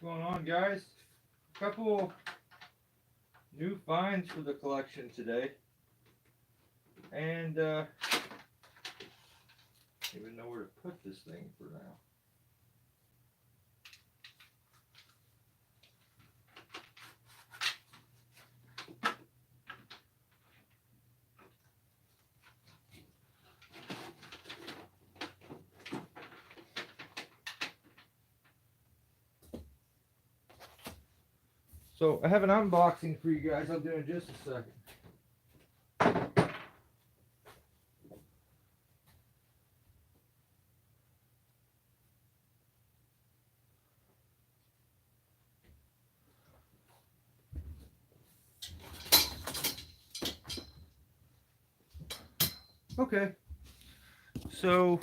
What's going on, guys? A couple new finds for the collection today, and I don't even know where to put this thing for now. So I have an unboxing for you guys. I'll do in just a second. Okay, so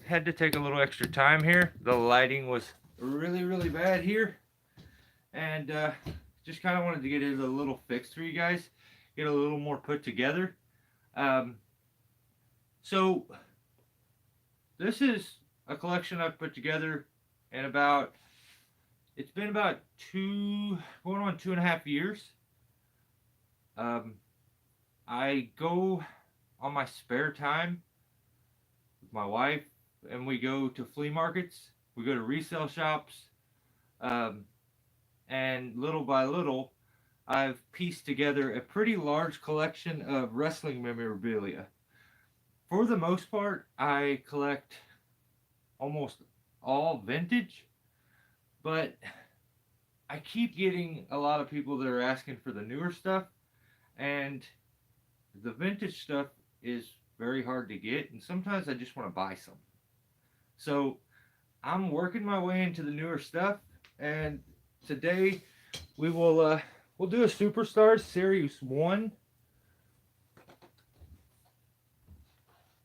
had to take a little extra time here. The lighting was really bad here, and just kind of wanted to get it a little fixed for you guys, get a little more put together. So this is a collection I've put together in it's been about going on 2.5 years. I go on my spare time with my wife, and we go to flea markets, we go to resale shops, and little by little, I've pieced together a pretty large collection of wrestling memorabilia. For the most part, I collect almost all vintage, but I keep getting a lot of people that are asking for the newer stuff, and the vintage stuff is very hard to get, and sometimes I just want to buy some. So I'm working my way into the newer stuff, and today we'll do a Superstars Series 1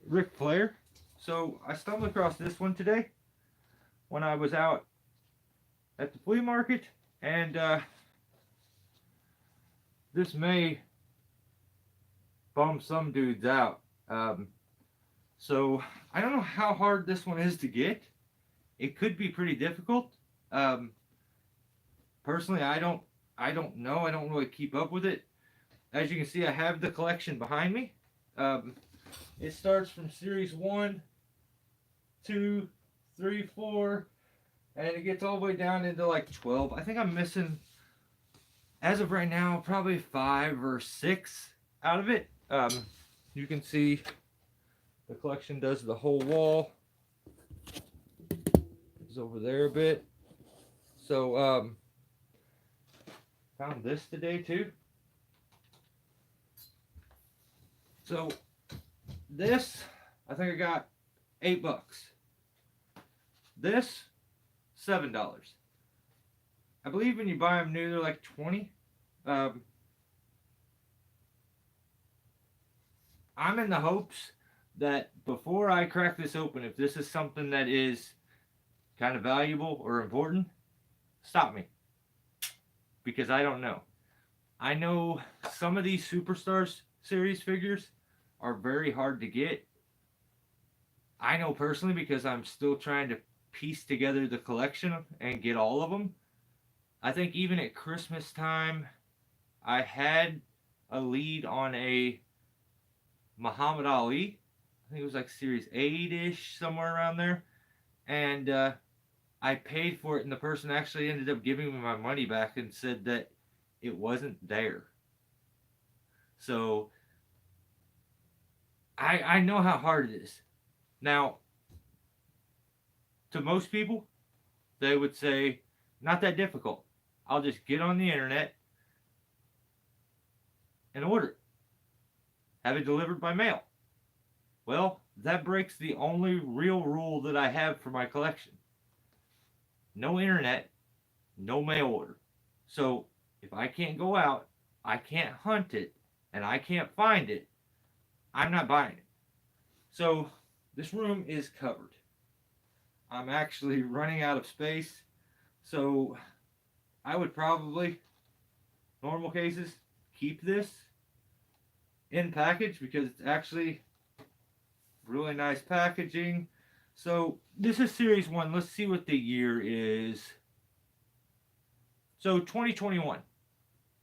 Ric Flair. So I stumbled across this one today when I was out at the flea market, and this may bum some dudes out. So I don't know how hard this one is to get. It could be pretty difficult. Personally, I don't know. I don't really keep up with it. As you can see, I have the collection behind me. It starts from Series 1, 2, 3, 4, and it gets all the way down into like 12. I think I'm missing, as of right now, probably 5 or 6 out of it. You can see the collection does the whole wall. It's over there a bit. So, found this today too. So, this, I think I got $8. This, $7. I believe when you buy them new, they're like 20. I'm in the hopes that before I crack this open, if this is something that is kind of valuable or important, stop me. Because I don't know. I know some of these Superstars series figures are very hard to get. I know personally because I'm still trying to piece together the collection and get all of them. I think even at Christmas time, I had a lead on a Muhammad Ali. I think it was like Series 8-ish, somewhere around there. And I paid for it, and the person actually ended up giving me my money back and said that it wasn't there. So I know how hard it is. Now, to most people, they would say, not that difficult. I'll just get on the internet and order it, have it delivered by mail. Well, that breaks the only real rule that I have for my collection: no internet, no mail order. So if I can't go out, I can't hunt it, and I can't find it, I'm not buying it. So this room is covered. I'm actually running out of space. So I would probably, normal cases, keep this in package because it's actually really nice packaging. So this is series 1. Let's see what the year is. So 2021.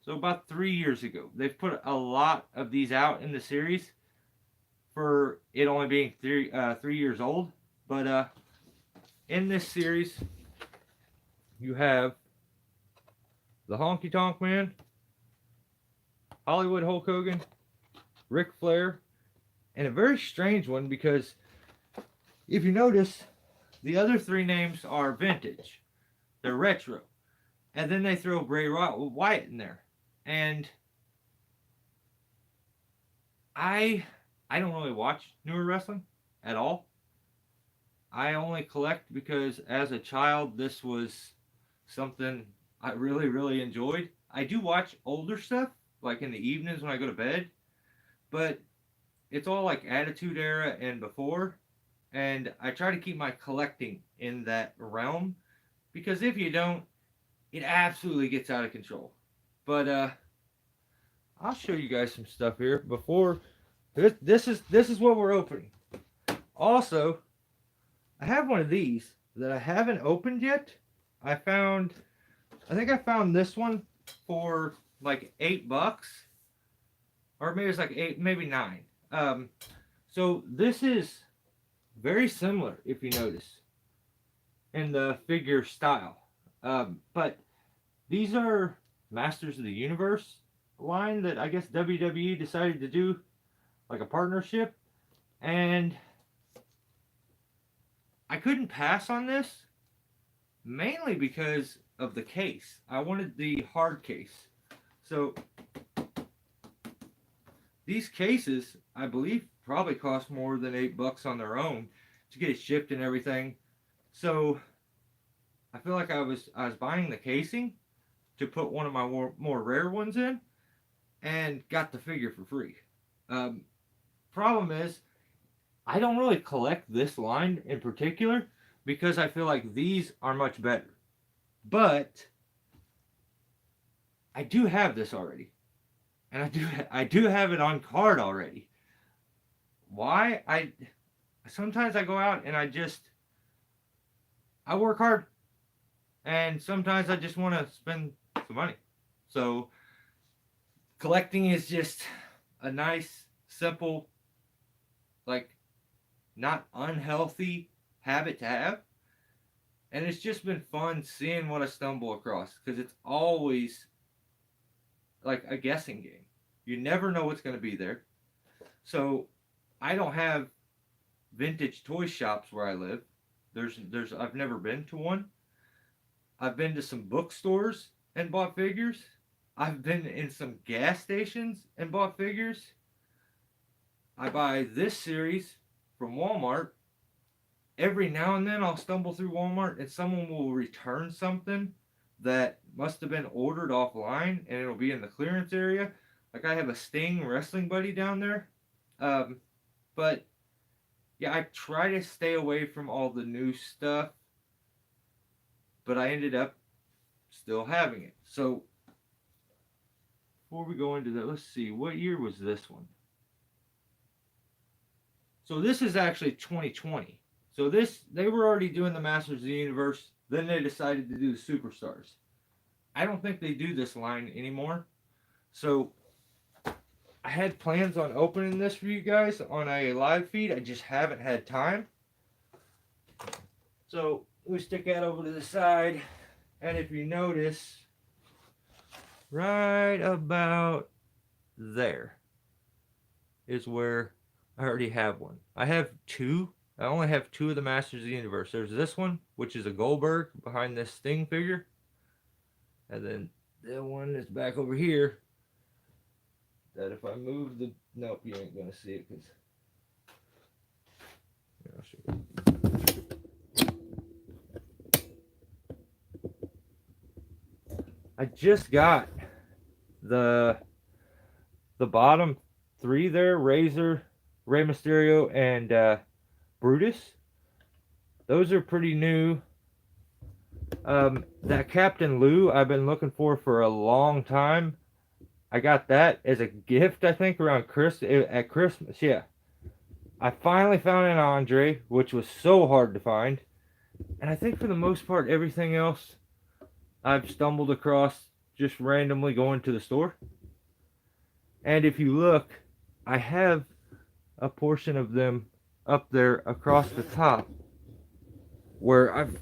So about 3 years ago. They've put a lot of these out in the series for it only being 3 years old. But in this series, you have the Honky Tonk Man, Hollywood Hulk Hogan, Ric Flair, and a very strange one because if you notice, the other 3 names are vintage. They're retro. And then they throw Bray Wyatt in there. And I don't really watch newer wrestling at all. I only collect because as a child this was something I really, really enjoyed. I do watch older stuff, like in the evenings when I go to bed, but it's all like Attitude Era and before, and I try to keep my collecting in that realm because if you don't, it absolutely gets out of control. But I'll show you guys some stuff here before this is what we're opening. Also, I have one of these that I haven't opened yet. I think I found this one for like $8, or maybe it's like 8, maybe 9. So this is very similar, if you notice, in the figure style. But these are Masters of the Universe line that I guess WWE decided to do like a partnership, and I couldn't pass on this mainly because of the case. I wanted the hard case. So these cases, I believe, probably cost more than $8 on their own to get it shipped and everything. So I feel like I was buying the casing to put one of my more rare ones in, and got the figure for free. Problem is, I don't really collect this line in particular because I feel like these are much better. But I do have this already, and I do have it on card already. Why? Sometimes I go out and I work hard, and sometimes I just want to spend some money. So collecting is just a nice, simple, like, not unhealthy habit to have. And it's just been fun seeing what I stumble across because it's always like a guessing game. You never know what's going to be there. So I don't have vintage toy shops where I live. I've never been to one. I've been to some bookstores and bought figures. I've been in some gas stations and bought figures. I buy this series from Walmart. Every now and then I'll stumble through Walmart and someone will return something that must have been ordered offline and it'll be in the clearance area. Like I have a Sting wrestling buddy down there. But yeah, I try to stay away from all the new stuff, but I ended up still having it. So before we go into that, let's see, what year was this one? So this is actually 2020. So they were already doing the Masters of the Universe. Then they decided to do the Superstars. I don't think they do this line anymore. So I had plans on opening this for you guys on a live feed. I just haven't had time. So we stick that over to the side, and if you notice, right about there is where I already have one. I have two. I only have two of the Masters of the Universe. There's this one, which is a Goldberg behind this Sting figure, and then the one that's back over here. That if I move the nope, you ain't gonna see it because. I'll show you. I just got the bottom three there: Razor, Rey Mysterio, and Brutus. Those are pretty new. That Captain Lou I've been looking for a long time. I got that as a gift, I think, around at Christmas. Yeah, I finally found an Andre, which was so hard to find, and I think for the most part, everything else I've stumbled across just randomly going to the store. And if you look, I have a portion of them up there across the top where I've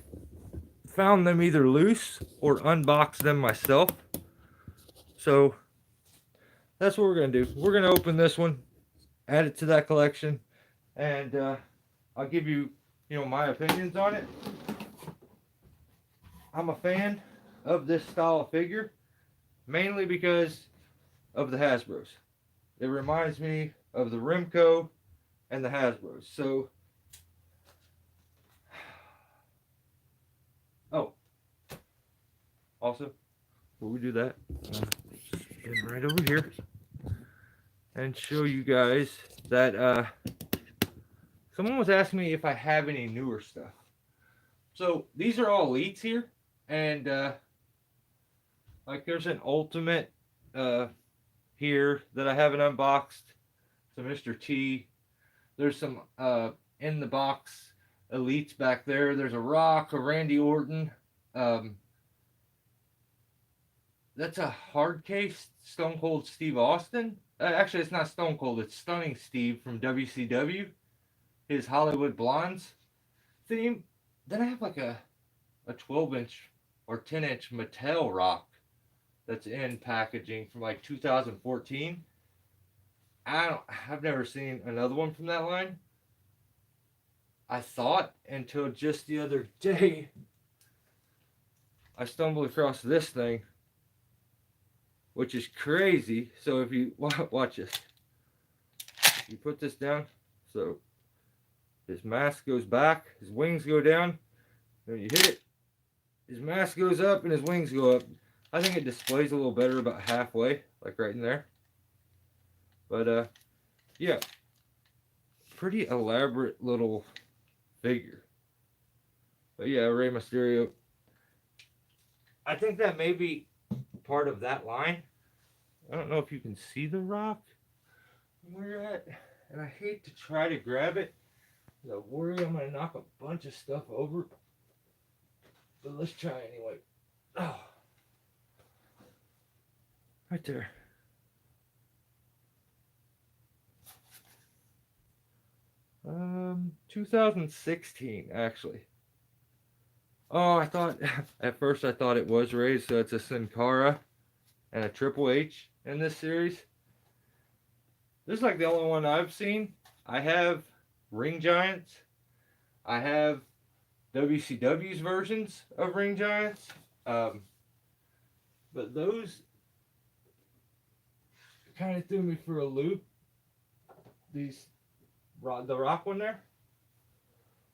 found them either loose or unboxed them myself. So that's what we're going to do. We're going to open this one, add it to that collection, and I'll give you, my opinions on it. I'm a fan of this style of figure, mainly because of the Hasbros. It reminds me of the Remco and the Hasbros. So, also, before we do that, get right over here and show you guys that someone was asking me if I have any newer stuff. So these are all elites here, and like there's an ultimate here that I haven't unboxed. So Mr. T. There's some in the box elites back there. There's a Rock, a Randy Orton. That's a hard case Stone Cold Steve Austin. Actually, it's not Stone Cold. It's Stunning Steve from WCW. His Hollywood Blondes theme. Then I have like a 12-inch or 10-inch Mattel Rock that's in packaging from like 2014. I've never seen another one from that line. I thought until just the other day I stumbled across this thing, which is crazy. So if you watch this, you put this down, so his mask goes back, his wings go down, then you hit it, his mask goes up and his wings go up. I think it displays a little better about halfway, like right in there. But yeah, pretty elaborate little figure. But yeah, Rey Mysterio. I think that may be part of that line. I don't know if you can see the Rock where you're at, and I hate to try to grab it. I worry I'm gonna knock a bunch of stuff over. But let's try anyway. Oh, right there. 2016 actually. Oh, I thought at first I thought it was Rey's, so it's a Sin Cara and a Triple H in this series. This is like the only one I've seen. I have Ring Giants. I have WCW's versions of Ring Giants. But those kind of threw me for a loop. The Rock one there.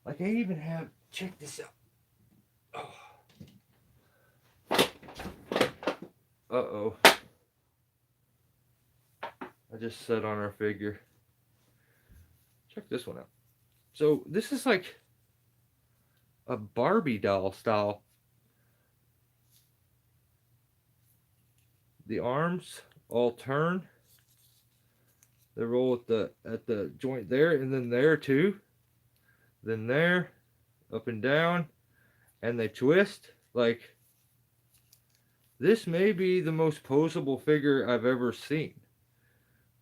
Like I even have, check this out. Oh. Uh-oh. I just set on our figure. Check this one out. So this is like a Barbie doll style. The arms all turn. They roll at the joint there, and then there too. Then there, up and down, and they twist. Like, this may be the most posable figure I've ever seen.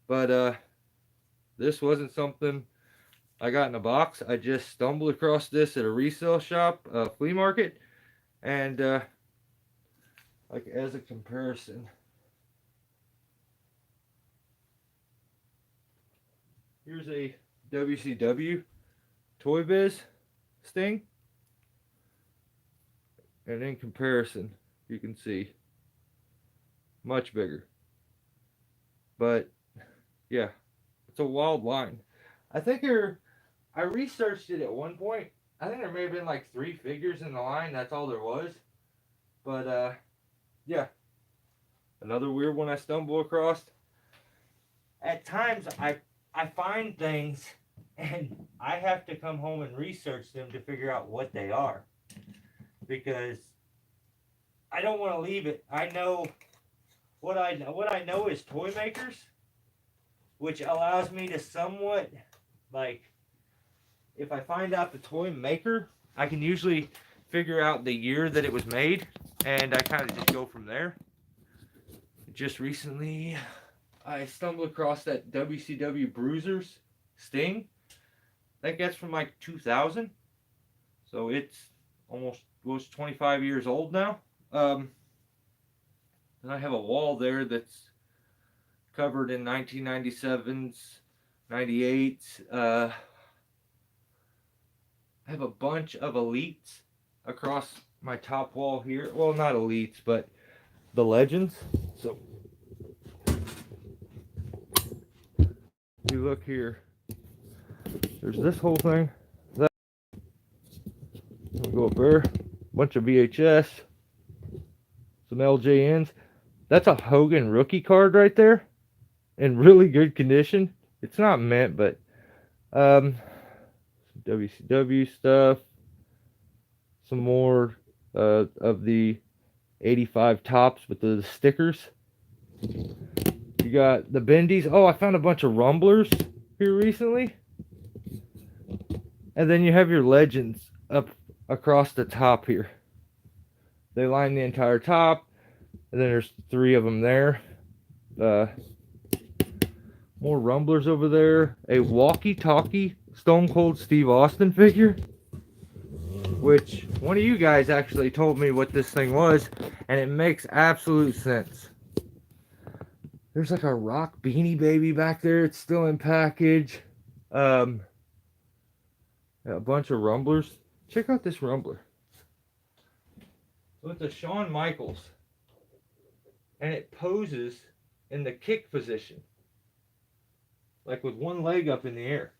But this wasn't something I got in a box. I just stumbled across this at a resale shop, flea market, and like as a comparison, here's a WCW Toy Biz Sting, and in comparison, you can see much bigger. But yeah, it's a wild line. I think I researched it at one point. I think there may have been like 3 figures in the line. That's all there was. But yeah, another weird one I stumble across. At times, I find things and I have to come home and research them to figure out what they are because I don't want to leave it. I know what I know is toy makers, which allows me to somewhat like if I find out the toy maker, I can usually figure out the year that it was made, and I kind of just go from there. Just recently, I stumbled across that WCW Bruisers Sting. I think that's from like 2000, so it's almost was 25 years old now. And I have a wall there that's covered in 1997's, 98's. I have a bunch of elites across my top wall here. Well, not elites, but the legends. So, you look here. There's this whole thing. That go up there. Bunch of VHS. Some LJNs. That's a Hogan rookie card right there. In really good condition. It's not mint, but some WCW stuff. Some more of the 85 tops with the stickers. You got the bendies. Oh, I found a bunch of rumblers here recently. And then you have your legends up across the top here. They line the entire top. And then there's 3 of them there. More rumblers over there. A walkie-talkie Stone Cold Steve Austin figure. Which one of you guys actually told me what this thing was. And it makes absolute sense. There's like a rock beanie baby back there. It's still in package. A bunch of rumblers. Check out this rumbler. So it's a Shawn Michaels. And it poses in the kick position. Like with one leg up in the air.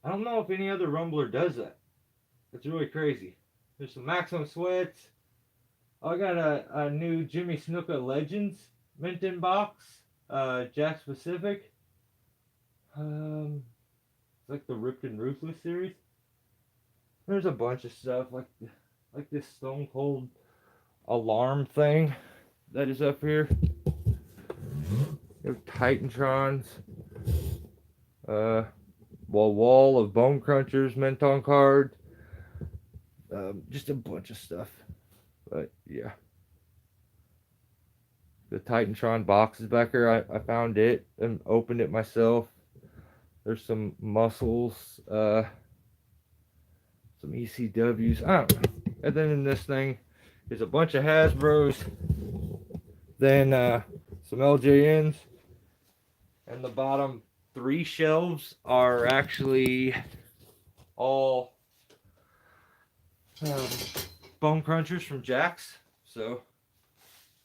I don't know if any other rumbler does that. It's really crazy. There's some Maximum Sweats. Oh, I got a new Jimmy Snuka Legends mint in box. Jack's Pacific. It's like the Ripped and Ruthless series. There's a bunch of stuff like this Stone Cold alarm thing that is up here. You have Titantrons. Wall of Bone Crunchers mint on card. Just a bunch of stuff. But yeah. The Titantron box is back here. I found it and opened it myself. There's some muscles, some ECWs. I don't know. And then in this thing is a bunch of Hasbros. Then some LJNs. And the bottom 3 shelves are actually all Bone Crunchers from Jack's. So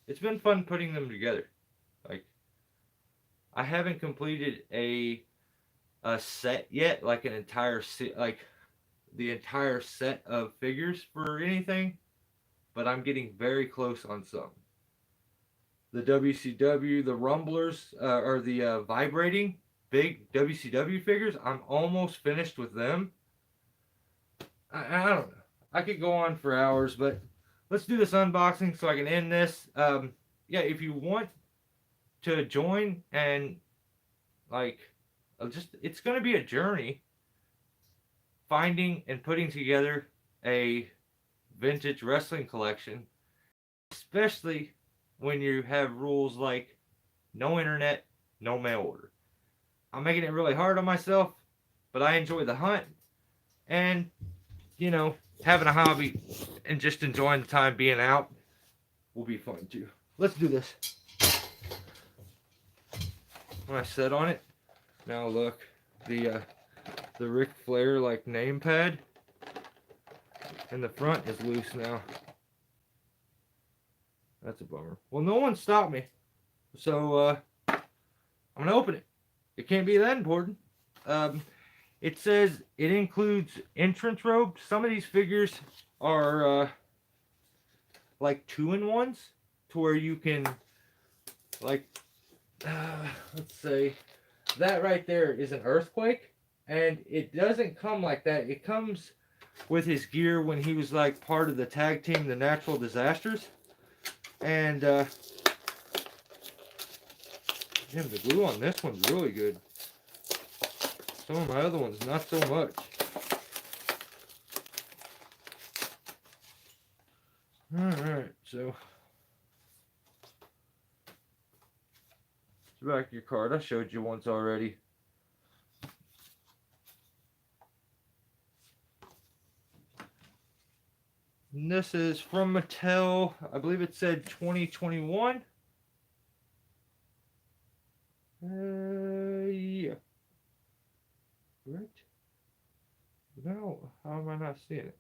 it's been fun putting them together. Like I haven't completed a set yet, like an entire like the entire set of figures for anything, but I'm getting very close on some. The WCW, the Rumblers, or the vibrating big WCW figures, I'm almost finished with them. I don't know. I could go on for hours, but let's do this unboxing so I can end this. Yeah, if you want to join and like, it's going to be a journey finding and putting together a vintage wrestling collection, especially when you have rules like no internet, no mail order. I'm making it really hard on myself, but I enjoy the hunt, and you know, having a hobby and just enjoying the time being out will be fun too. Let's do this. When I set on it, now look, the Ric Flair like name pad in the front is loose now. That's a bummer. Well, no one stopped me, so I'm gonna open it. It can't be that important. It says it includes entrance robes. Some of these figures are like 2-in-1s, to where you can, like, let's say that right there is an earthquake, and it doesn't come like that. It comes with his gear when he was like part of the tag team, the Natural Disasters, and damn, the glue on this one's really good. Some of my other ones, not so much. Alright, so it's back your card. I showed you once already. And this is from Mattel. I believe it said 2021. Yeah. Right? No, how am I not seeing it?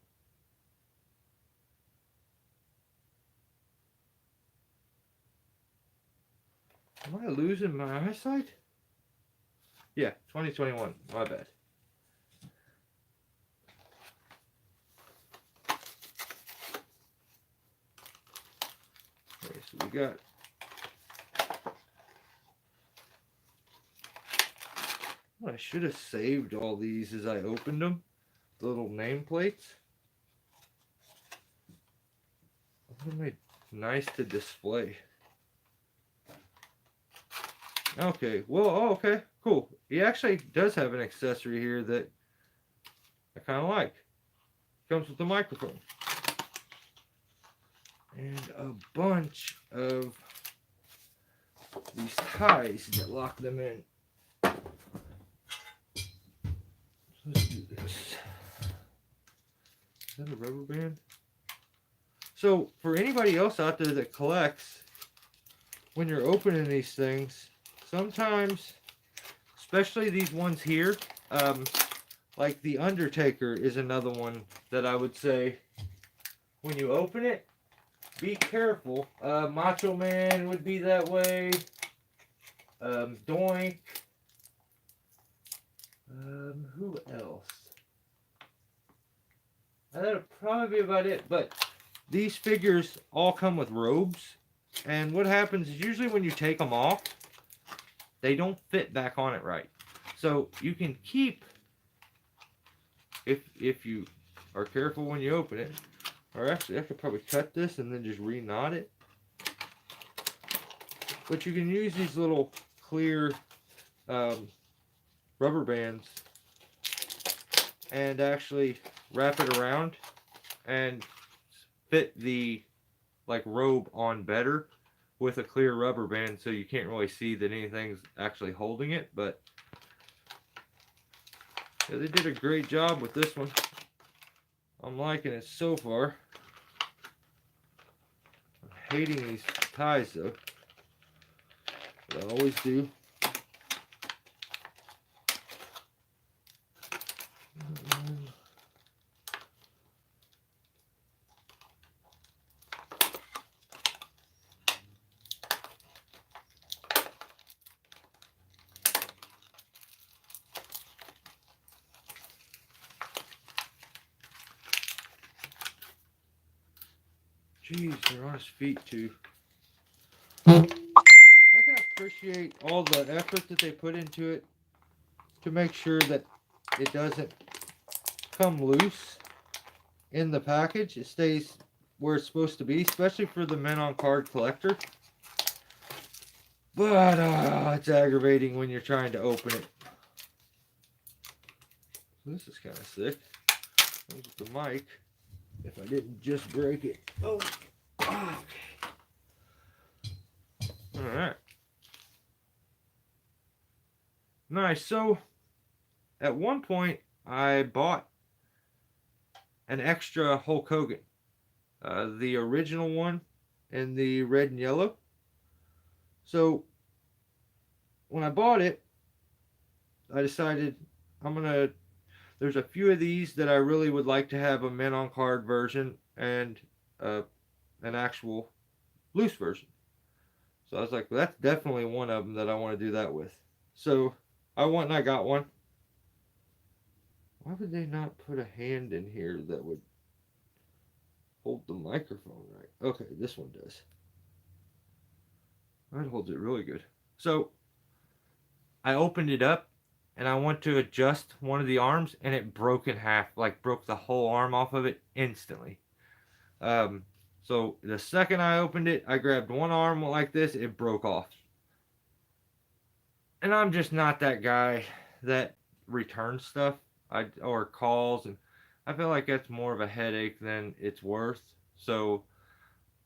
Am I losing my eyesight? Yeah, 2021. My bad. Okay, so we got I should have saved all these as I opened them. The little nameplates. They're made nice to display. Okay, well, oh, okay, cool. He actually does have an accessory here that I kind of like. Comes with the microphone. And a bunch of these ties that lock them in. Let's do this. Is that a rubber band? So, for anybody else out there that collects, when you're opening these things, sometimes, especially these ones here, like the Undertaker is another one that I would say, when you open it, be careful. Macho Man would be that way. Doink. Who else? That'll probably be about it. But these figures all come with robes. And what happens is usually when you take them off, they don't fit back on it right. So you can keep, if you are careful when you open it, or actually I could probably cut this and then just re-knot it. But you can use these little clear rubber bands and actually wrap it around and fit the like robe on better with a clear rubber band, so you can't really see that anything's actually holding it. But yeah, they did a great job with this one. I'm liking it so far. I'm hating these ties though, but I always do. Jeez, they're on his feet too. I can appreciate all the effort that they put into it to make sure that it doesn't come loose in the package. It stays where it's supposed to be, especially for the men on card collector. But it's aggravating when you're trying to open it. This is kind of sick. Comes with the mic. If I didn't just break it. Oh, okay. Alright. Nice. So, at one point I bought an extra Hulk Hogan, the original one in the red and yellow. So when I bought it, I decided I'm gonna. There's a few of these that I really would like to have a men on card version and uh, an actual loose version. So I was like, well, that's definitely one of them that I want to do that with. So I went and I got one. Why would they not put a hand in here that would hold the microphone right? Okay, this one does. That holds it really good. So I opened it up and I went to adjust one of the arms and it broke in half, like broke the whole arm off of it instantly. Um, so the second I opened it, I grabbed one arm like this, it broke off. And I'm just not that guy that returns stuff or calls, and I feel like that's more of a headache than it's worth. So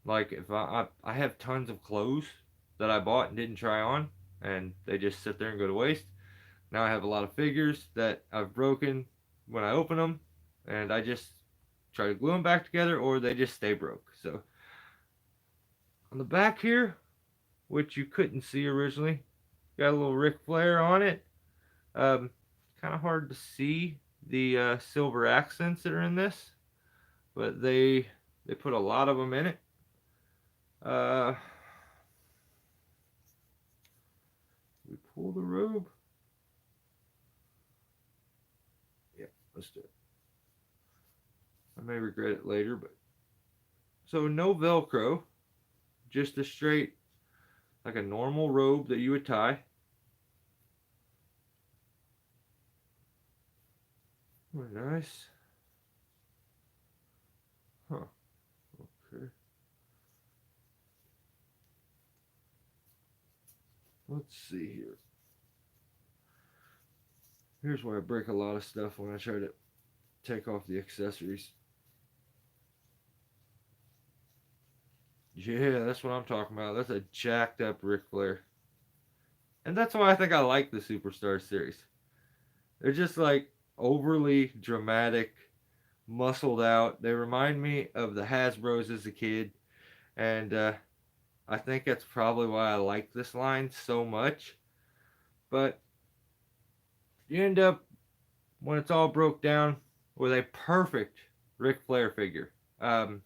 like if I have tons of clothes that I bought and didn't try on, and they just sit there and go to waste. Now I have a lot of figures that I've broken when I open them, and I just try to glue them back together, or they just stay broke. So on the back here, which you couldn't see originally, got a little Ric Flair on it. Um, Kind of hard to see the silver accents that are in this, but they put a lot of them in it. Uh, we pull the robe. Yeah, let's do it. I may regret it later, but so no Velcro, just a straight like a normal robe that you would tie. Very nice. Huh. Okay. Let's see here. Here's where I break a lot of stuff when I try to take off the accessories. Yeah, that's what I'm talking about. That's a jacked up Ric Flair. And that's why I think I like the Superstar series. They're just like overly dramatic, muscled out. They remind me of the Hasbros as a kid. And I think that's probably why I like this line so much. But you end up, when it's all broke down, with a perfect Ric Flair figure. Um,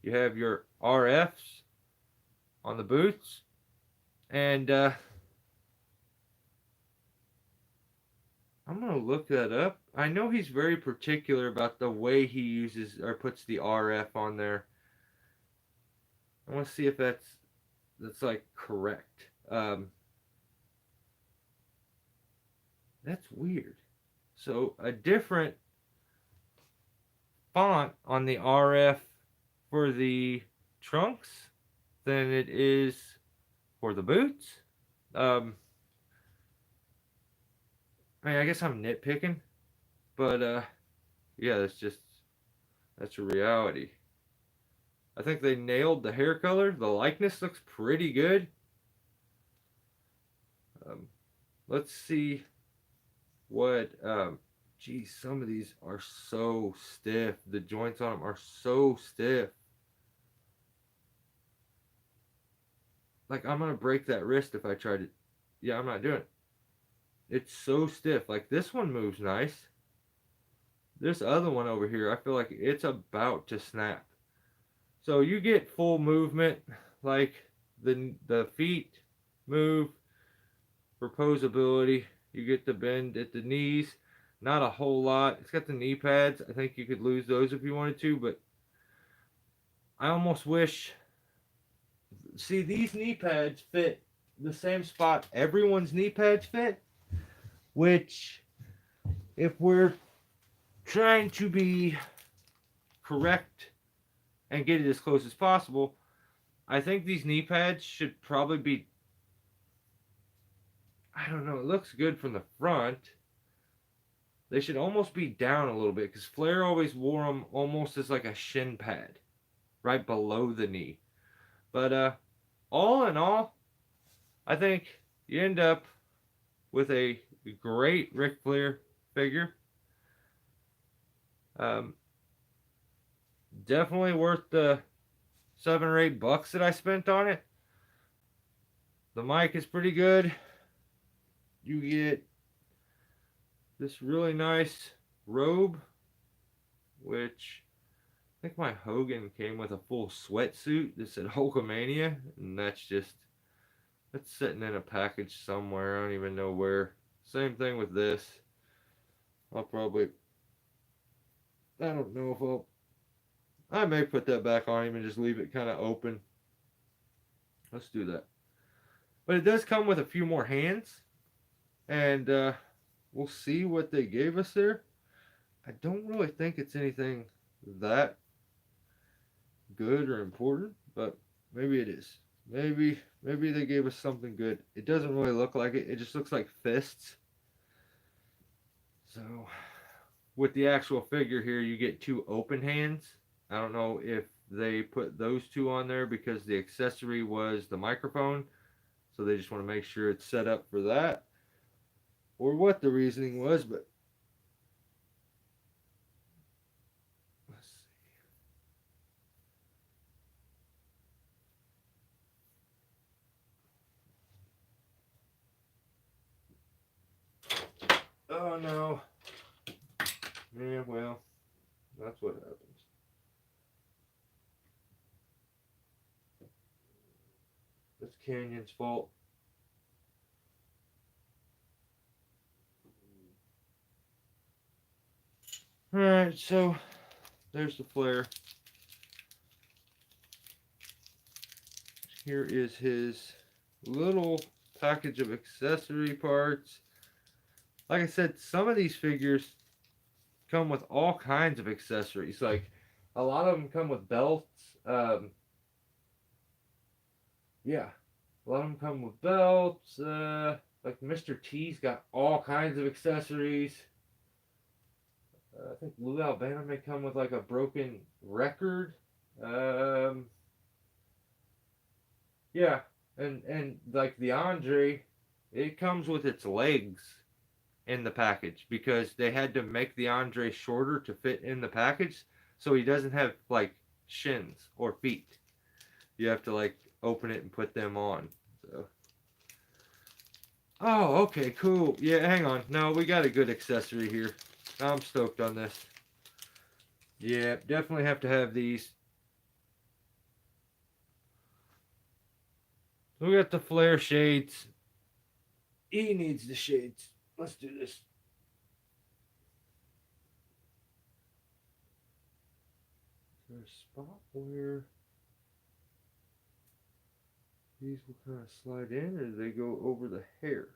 you have your RFs on the boots, and I'm gonna look that up. I know he's very particular about the way he uses or puts the RF on there. I want to see if that's like correct. That's weird. So a different font on the RF for the trunks than it is for the boots. Um, I mean, I guess I'm nitpicking, but yeah, that's a reality. I think they nailed the hair color. The likeness looks pretty good. Um, let's see what. Geez, some of these are so stiff. The joints on them are so stiff. Like I'm gonna break that wrist if I try to. Yeah, I'm not doing it. It's so stiff. Like this one moves nice. This other one over here, I feel like it's about to snap. So you get full movement, like the feet move for posability. You get the bend at the knees, not a whole lot. It's got the knee pads. I think you could lose those if you wanted to, but I almost wish. See, these knee pads fit the same spot everyone's knee pads fit, which, if we're trying to be correct and get it as close as possible, I think these knee pads should probably be. I don't know. It looks good from the front. They should almost be down a little bit because Flair always wore them almost as like a shin pad, right below the knee. But all in all, I think you end up with a great Ric Flair figure. Um, Definitely worth the $7 or $8 that I spent on it. The mic is pretty good. You get this really nice robe, which I think my Hogan came with a full sweatsuit that said Hulkamania, and that's sitting in a package somewhere. I don't even know where. Same thing with this. I'll probably, I don't know if I may put that back on him and just leave it kind of open. Let's do that. But it does come with a few more hands, and we'll see what they gave us there. I don't really think it's anything that good or important, but maybe it is. Maybe they gave us something good. It doesn't really look like it. It just looks like fists. So with the actual figure here, you get two open hands. I don't know if they put those two on there because the accessory was the microphone, so they just want to make sure it's set up for that, or what the reasoning was, but let's see. Oh no. Yeah, well, that's what happens. It's Canyon's fault. Alright, so there's the Flair. Here is his little package of accessory parts. Like I said, some of these figures come with all kinds of accessories. Like, a lot of them come with belts. Yeah, a lot of them come with belts. Like Mr. T's got all kinds of accessories. I think Lou Albano may come with like a broken record. Um, yeah, and like the Andre, it comes with its legs in the package because they had to make the Andre shorter to fit in the package, so he doesn't have like shins or feet. You have to like open it and put them on. So. Oh, okay, cool. Yeah, hang on. No, we got a good accessory here. I'm stoked on this. Yeah, definitely have to have these. We got the Flair shades. He needs the shades. Let's do this. Is there a spot where these will kind of slide in, or do they go over the hair?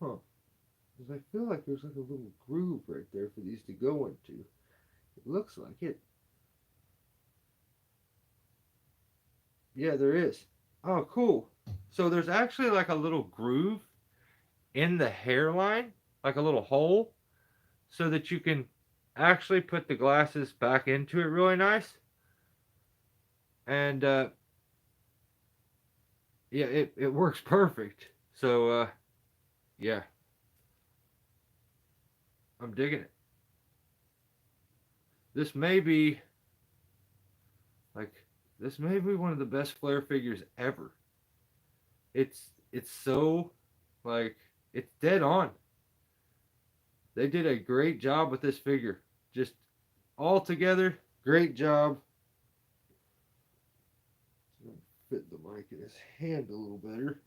Huh. Because I feel like there's like a little groove right there for these to go into. It looks like it. Yeah, there is. Oh, cool. So there's actually like a little groove in the hairline, like a little hole, so that you can actually put the glasses back into it really nice. And yeah, it works perfect. So yeah, I'm digging it. This may be like this may be one of the best Flair figures ever. It's so like it's dead on. They did a great job with this figure. Just all together, great job. Fit the mic in his hand a little better.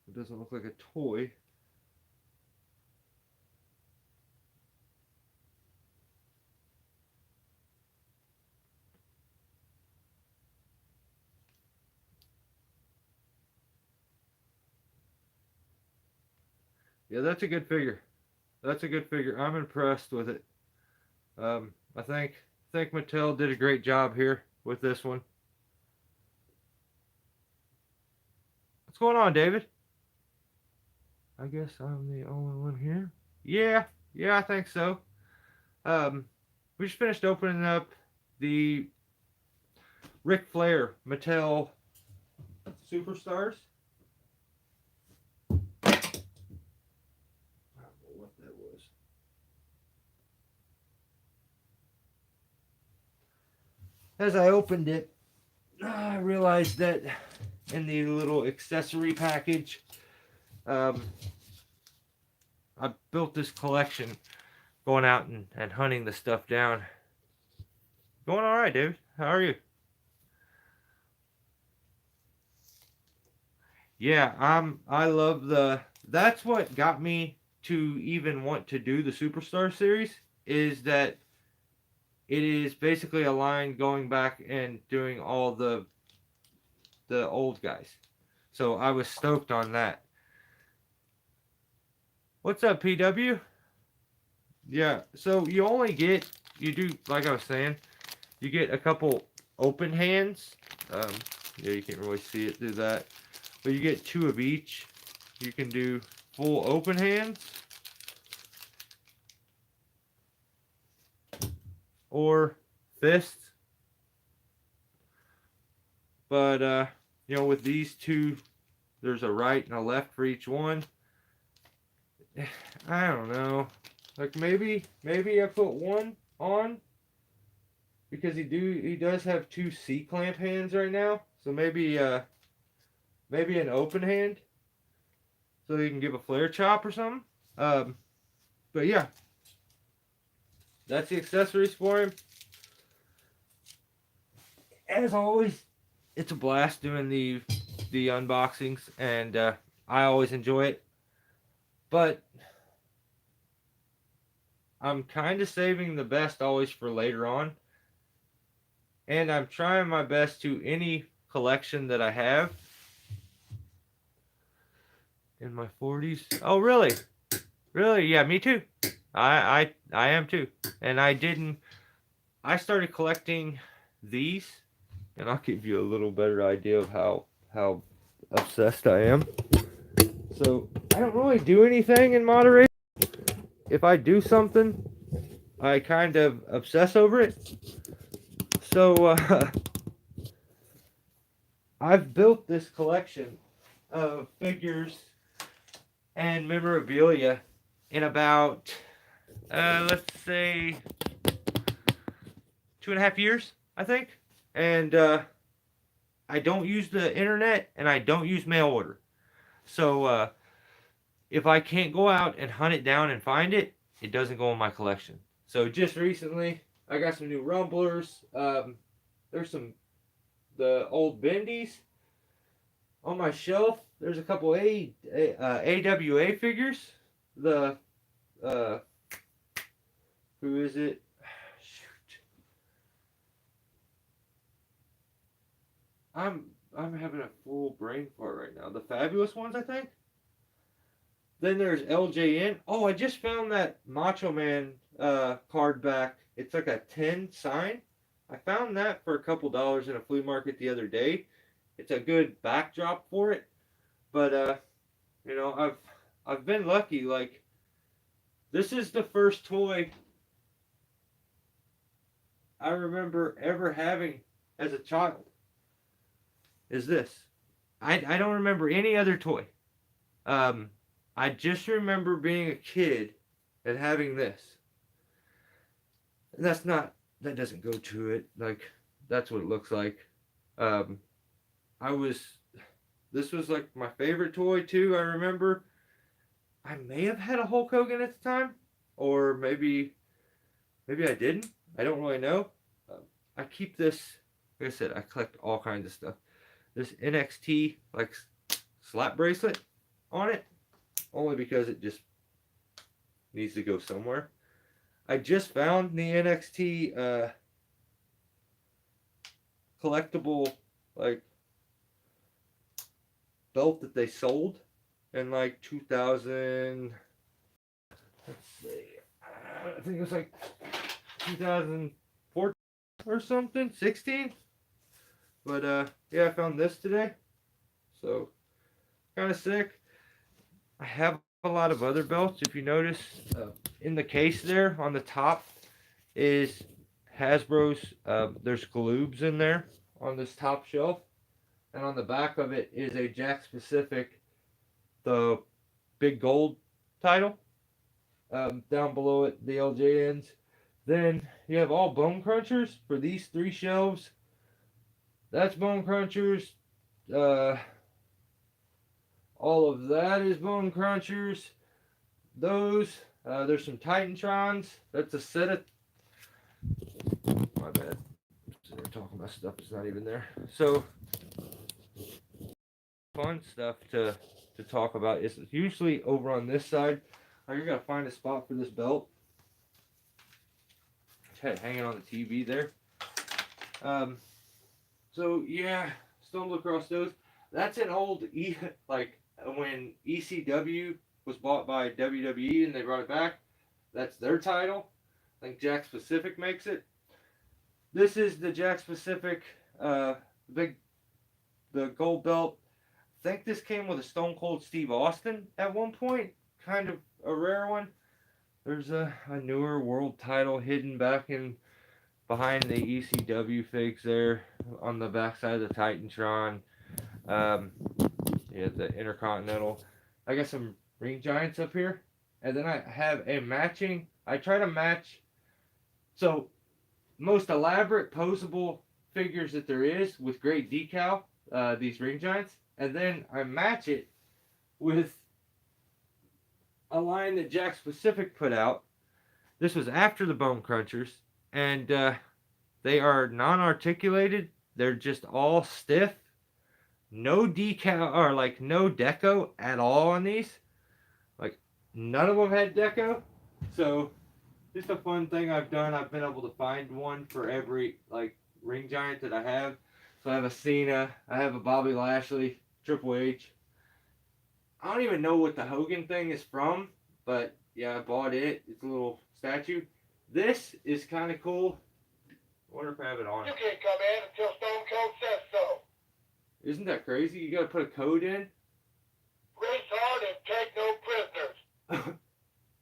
It doesn't look like a toy. Yeah, that's a good figure. That's a good figure. I'm impressed with it. I think Mattel did a great job here with this one. What's going on, David? I guess I'm the only one here. Yeah, yeah, I think so. Um, we just finished opening up the Ric Flair Mattel Superstars. I don't know what that was. As I opened it, I realized that in the little accessory package, I built this collection going out and hunting the stuff down. Going all right, David. How are you? Yeah, I love the. That's what got me to even want to do the Superstar series. Is that it is basically a line going back and doing all the old guys. So I was stoked on that. What's up, PW? Yeah, so you do, like I was saying, you get a couple open hands. Um, yeah, you can't really see it through that. But you get 2 of each. You can do full open hands. Or fists. But, with these 2, there's a right and a left for each one. I don't know. Like maybe I put one on because he does have 2 C-clamp hands right now. So maybe an open hand so he can give a flare chop or something. But yeah, that's the accessories for him. As always, it's a blast doing the unboxings, and I always enjoy it. But I'm kind of saving the best always for later on. And I'm trying my best to any collection that I have. In my 40s. Oh, really? Really? Yeah, me too. I am too. And I started collecting these, and I'll give you a little better idea of how obsessed I am. So, I don't really do anything in moderation. If I do something, I kind of obsess over it. So, I've built this collection of figures and memorabilia in about, let's say, 2.5 years, I think. And I don't use the internet, and I don't use mail order. So if I can't go out and hunt it down and find it, it doesn't go in my collection. So just recently, I got some new rumblers. There's the old bendies on my shelf. There's a couple AWA figures. The who is it? Shoot. I'm having a full brain fart right now. The fabulous ones, I think. Then there's LJN. Oh, I just found that Macho Man card back. It's like a 10 sign. I found that for a couple dollars in a flea market the other day. It's a good backdrop for it. But I've been lucky. Like, this is the first toy I remember ever having as a child. Is this? I don't remember any other toy. I just remember being a kid and having this. And that doesn't go to it. Like, that's what it looks like. This was like my favorite toy too, I remember. I may have had a Hulk Hogan at the time, or maybe I didn't. I don't really know. I keep this, like I said, I collect all kinds of stuff. This NXT like slap bracelet on it, only because it just needs to go somewhere. I just found the NXT collectible like belt that they sold in like 2000. Let's see. I think it was like 2014 or something, 16. But yeah, I found this today. So kind of sick. I have a lot of other belts. If you notice, in the case there on the top is Hasbro's. There's Galoobs in there on this top shelf, and on the back of it is a Jakks Pacific, the big gold title. Down below it, the LJNs. Then you have all bone crunchers for these three shelves. That's bone crunchers. Uh, all of that is bone crunchers. Those. There's some Titantrons. That's a set of. My bad. They're talking about stuff that's not even there. So fun stuff to talk about is usually over on this side. You're gonna find a spot for this belt. It's hanging on the TV there. So yeah, stumbled across those. That's an old like when ECW was bought by WWE and they brought it back. That's their title. I think Jakks Pacific makes it. This is the Jakks Pacific, big, the gold belt. I think this came with a Stone Cold Steve Austin at one point. Kind of a rare one. There's a newer world title hidden back in behind the ECW figs there on the backside of the Titantron. Yeah, the Intercontinental. I got some Ring Giants up here. And then I have a matching. I try to match. So, most elaborate posable figures that there is with great decal, these Ring Giants. And then I match it with a line that Jakks Pacific put out. This was after the Bone Crunchers. And they are non-articulated. They're just all stiff. No decal or like no deco at all on these. Like none of them had deco. So just a fun thing I've done. I've been able to find one for every like Ring Giant that I have. So I have a Cena. I have a Bobby Lashley, Triple H. I don't even know what the Hogan thing is from, but yeah, I bought it. It's a little statue. This is kind of cool. I wonder if I have it on. You can't come in until Stone Cold says so. Isn't that crazy? You gotta put a code in? Race hard and take no prisoners.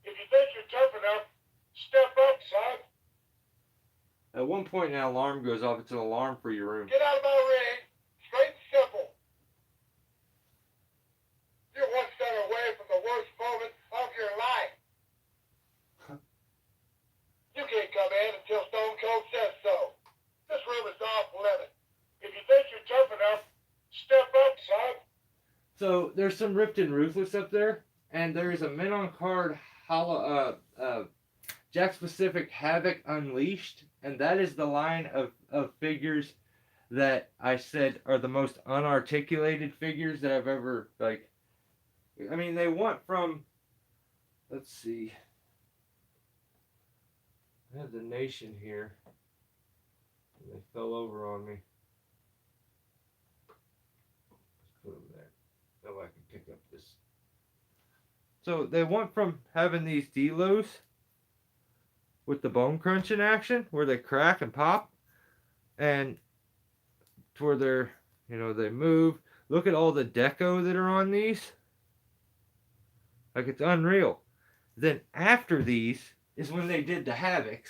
If you think you're tough enough, step up, son. At one point, an alarm goes off. It's an alarm for your room. Get out of my ring. Straight and simple. You're one step away from the worst moment of your life. You can't come in until Stone Cold says so. This room is off limit. If you think you're tough enough, step up, son. So there's some Ripped and Ruthless up there, and there is a Men on Card Jakks Pacific Havoc Unleashed, and that is the line of figures that I said are the most unarticulated figures that I've ever like. I mean, they went from. Let's see. I have the Nation here. They fell over on me. Let's put them there. That way I can pick up this. So they went from having these delos with the bone crunching action where they crack and pop, and to where they're, they move. Look at all the deco that are on these. Like it's unreal. Then after these is when they did the Havocs,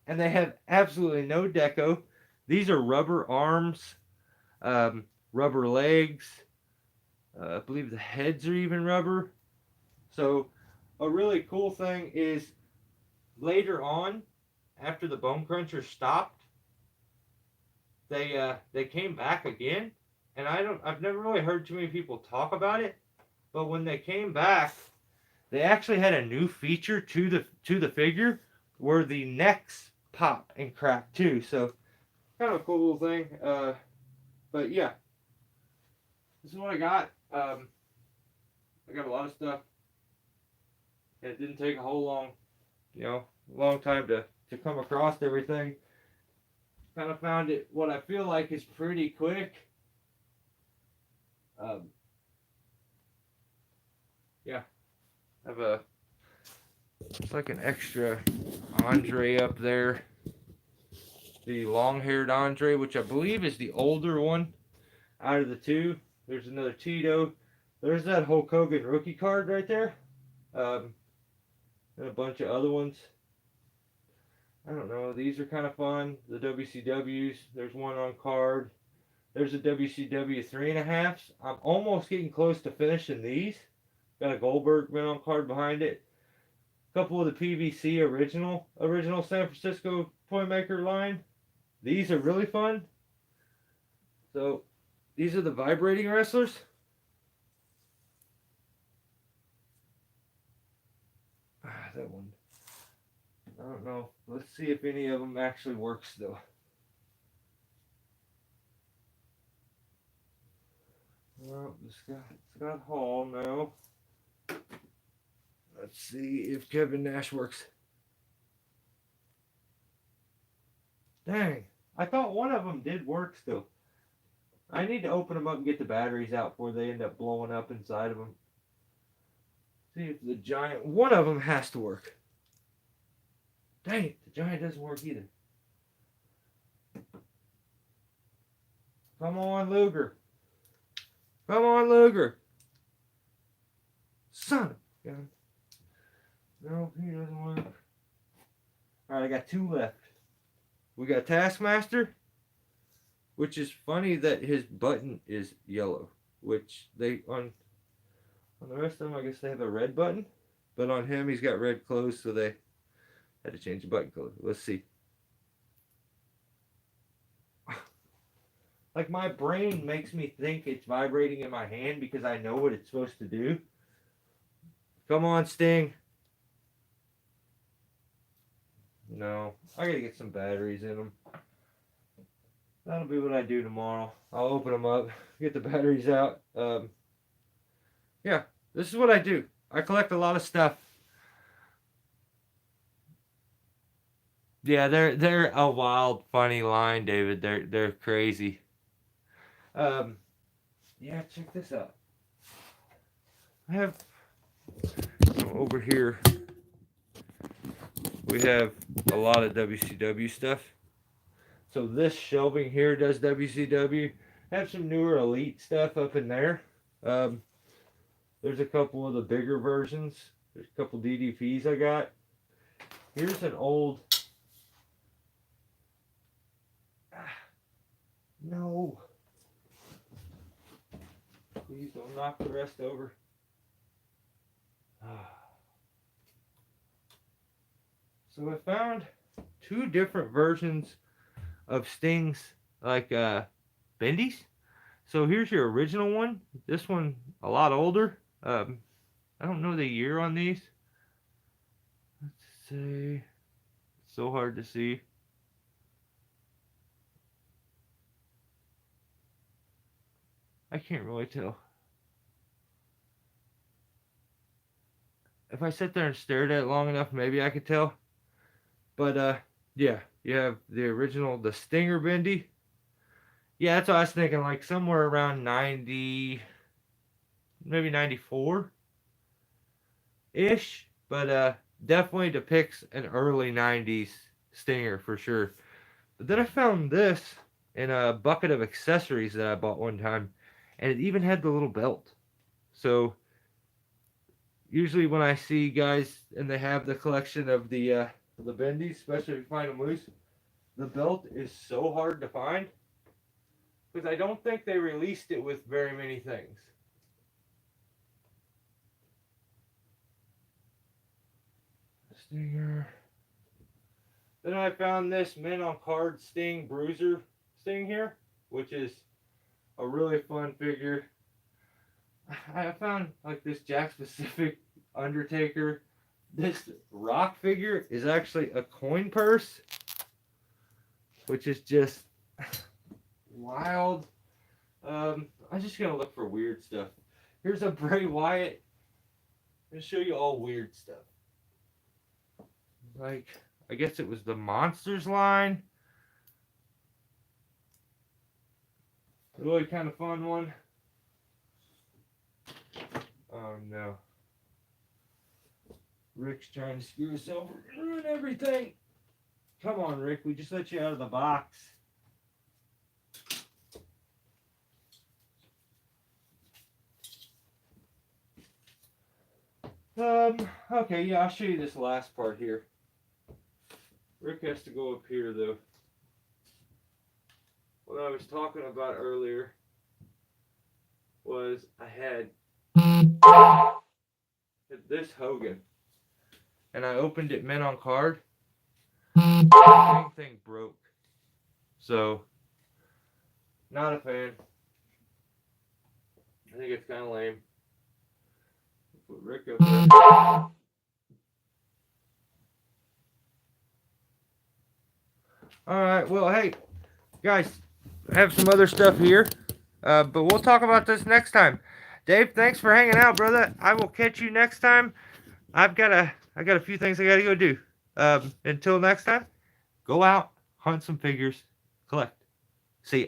and they have absolutely no deco. These are rubber arms, rubber legs. I believe the heads are even rubber. So a really cool thing is later on, after the Bone Crunchers stopped, they came back again, and I've never really heard too many people talk about it, but when they came back, they actually had a new feature to the figure where the necks pop and crack too. So kind of a cool little thing. But yeah, this is what I got. I got a lot of stuff. And it didn't take a whole long time to come across everything. Kind of found it what I feel like is pretty quick. Yeah. It's like an extra Andre up there. The long-haired Andre, which I believe is the older one out of the two. There's another Tito. There's that Hulk Hogan rookie card right there. And a bunch of other ones. I don't know. These are kind of fun. The WCWs. There's one on card. There's a WCW 3.5s. I'm almost getting close to finishing these. Got a Goldberg man on card behind it. A couple of the PVC original San Francisco Toy Maker line. These are really fun. So these are the vibrating wrestlers. That one. I don't know. Let's see if any of them actually works though. Well, Scott Hall now. Let's see if Kevin Nash works. Dang, I thought one of them did work still. I need to open them up and get the batteries out before they end up blowing up inside of them. See if the giant, one of them has to work. Dang it, the giant doesn't work either. Come on, Luger. Come on, Luger. Son of a gun. No, he doesn't work. Alright, I got 2 left. We got Taskmaster, which is funny that his button is yellow, which they, on the rest of them, I guess they have a red button, but on him, he's got red clothes, so they had to change the button color. Let's see. Like, my brain makes me think it's vibrating in my hand because I know what it's supposed to do. Come on, Sting. No, I gotta get some batteries in them. That'll be what I do tomorrow. I'll open them up, get the batteries out. Yeah, this is what I do. I collect a lot of stuff. Yeah, they're a wild, funny line, David. They're crazy. Yeah, check this out. I have over here. We have a lot of WCW stuff. So this shelving here does WCW. I have some newer Elite stuff up in there. There's a couple of the bigger versions. There's a couple DDPs I got. Here's an old. No. Please don't knock the rest over. So I found 2 different versions of Sting's, like, bendies. So here's your original one. This one a lot older. I don't know the year on these. Let's see. It's so hard to see. I can't really tell. If I sit there and stared at it long enough, maybe I could tell. But yeah, you have the original, the Stinger bendy. Yeah, that's what I was thinking, like somewhere around 90, maybe 94-ish. But definitely depicts an early 90s Stinger for sure. But then I found this in a bucket of accessories that I bought one time. And it even had the little belt. So usually when I see guys and they have the collection of the bendies, especially if you find them loose, the belt is so hard to find. Because I don't think they released it with very many things. Stinger. Then I found this Men on Card Sting Bruiser Sting here, which is a really fun figure. I found like this Jack Specific Undertaker. This Rock figure is actually a coin purse, which is just wild. I'm just gonna look for weird stuff. Here's a Bray Wyatt. I'm gonna show you all weird stuff. Like, I guess it was the Monsters line. Really kind of fun one. Oh no. Rick's trying to screw us over and ruin everything. Come on, Rick. We just let you out of the box. Okay, yeah, I'll show you this last part here. Rick has to go up here though. What I was talking about earlier was I had this Hogan, and I opened it mint on card. The dang thing broke. So, not a fan. I think it's kind of lame. Put Rick up there. Alright, well, hey, guys, I have some other stuff here, but we'll talk about this next time. Dave, thanks for hanging out, brother. I will catch you next time. I got a few things I gotta go do. Until next time, go out, hunt some figures, collect. See ya.